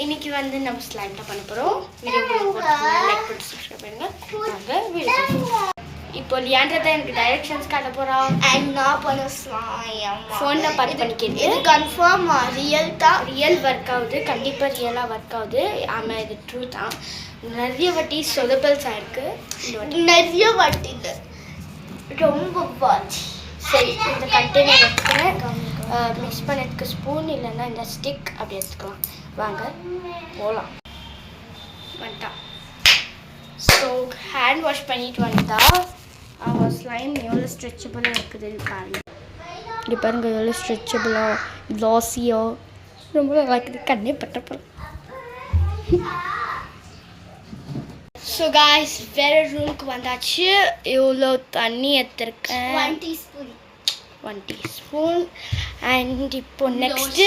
இன்னைக்கு வந்து நம்ம ஸ்லைம் தான் பண்ண போகிறோம். லைக் பண்ணி சப்ஸ்கிரைப் பண்ணுங்க. நாங்கள் வீடியோ இப்போ லியாண்டா தான் எனக்கு டைரக்ஷன்ஸ் காட்ட போகிறோம். அண்ட் நான் பண்ண ஸ்லைம் ஃபோனில் பார்த்து பண்ணிக்கிறது. இது கன்ஃபார்ம் ரியல் தான். ரியல் ஒர்க் ஆகுது, கண்டிப்பாக ரியலாக ஒர்க் ஆகுது. ஆமாம், இது ட்ரூ தான். நிறைய வாட்டி சொதப்பல்ஸ் ஆயிருக்கு. நிறைய வாட்டி இல்லை, ரொம்ப வாட்டி. சரி, இந்த கண்டெய்னர் எடுத்துக்கிறேன். மிக்ஸ் பண்ணதுக்கு ஸ்பூன் இல்லைன்னா இந்த ஸ்டிக் அப்படி எடுத்துக்கலாம். வாங்க போகலாம். வந்துட்டா. ஸோ ஹேண்ட் வாஷ் பண்ணிட்டு வந்துட்டா. அவள் ஸ்லைம் எவ்வளோ ஸ்ட்ரெச்சபிளாக இருக்குது பாருங்க. இங்கே பாருங்க எவ்வளோ ஸ்ட்ரெச்சபிளாக க்ளாஸியாக ரொம்ப நல்லா இருக்குது. கண்ணே பட்டப்போம். ஸோ காய்ஸ் வேறு ரூமுக்கு வந்தாச்சு. இவ்வளோ தண்ணி எடுத்துருக்கேன். 1 teaspoon. அண்ட் இப்போ நெக்ஸ்ட்டு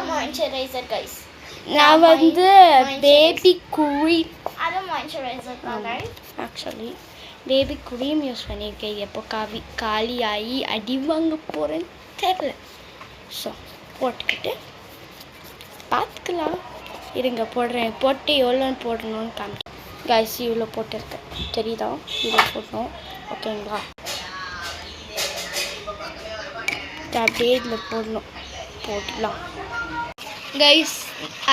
மாய்ஸ்சரைசர் கைஸ். நான் வந்து பேபி குரீம், அது மாய்ஸ்சரைசர் தான் ஆக்சுவலி பேபி குரீம் யூஸ் பண்ணியிருக்கேன். எப்போ காலியாகி அடி வாங்க போகிறேன்னு தெரியல. ஸோ போட்டுக்கிட்டு பார்த்துக்கலாம். இருங்க போடுறேன். போட்டு எவ்வளோன்னு போடணும்னு காமிக்கிறேன். கைஸ் இவ்வளோ போட்டிருக்கேன், தெரியுதா? இவ்வளோ போடணும், ஓகேங்களா? அப்படியே இதில் போடணும். போடலாம் கைஸ்.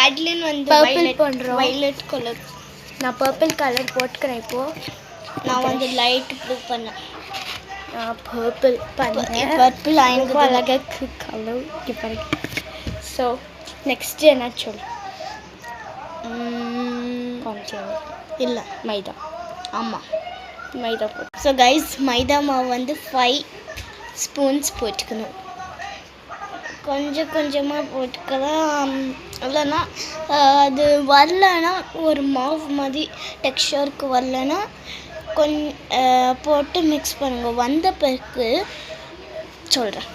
அட்லின் வந்து பர்பிள் பண்ணுறோம். Violet colour. நான் பர்பிள் கலர் போட்டுக்கிறேன். இப்போது நான் வந்து லைட் ப்ளூ பண்ணேன். நான் பர்பிள் பண்ணேன். பர்பிள் ஆயிருக்கு அழகாக கலர் இங்கே பாருங்க. ஸோ நெக்ஸ்ட்டு என்ன சொல்லு? இல்லை மைதா. ஆமாம், மைதா போட்டு. ஸோ கைஸ் மைதா மாவு வந்து 5 ஸ்பூன்ஸ் போட்டுக்கணும். கொஞ்சம் கொஞ்சமாக போட்டுக்கலாம். இல்லைன்னா அது வரலன்னா, ஒரு மாவு மாதிரி டெக்ஸ்சருக்கு வரலன்னா போட்டு மிக்ஸ் பண்ணுங்க. வந்த பிறகு சொல்கிறேன்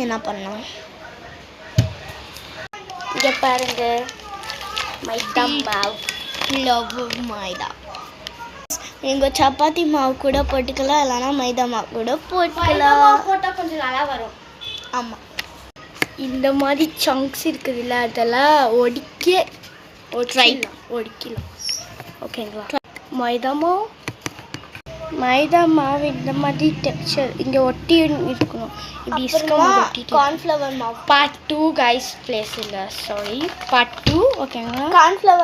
என்ன பண்ணலாம். இங்கே பாருங்க மைதா மாவு. லவ் மைதா. நீங்கள் சப்பாத்தி மாவு கூட போட்டுக்கலாம், இல்லைன்னா மைதா மாவு கூட போட்டுக்கலாம். போட்டால் கொஞ்சம் நல்லா வரும். ஆமாம், இந்த மாதிரி சங்க்ஸ் இருக்குதுல்ல, அதெல்லாம் ஒடிக்கலாம். ஓகேங்களா? மைதா மாவு இந்த மாதிரி டெக்ஸ்சர் இங்கே ஒட்டி இருக்கணும். இப்படி ஒட்டிட்டு. கார்ன்ஃப்ளவர் மாவு பார்ட் 2 கைஸ். பிளேஸ் இல்லை, சாரி, பார்ட் 2. ஓகேங்களா? கார்ன்ஃப்ளவர்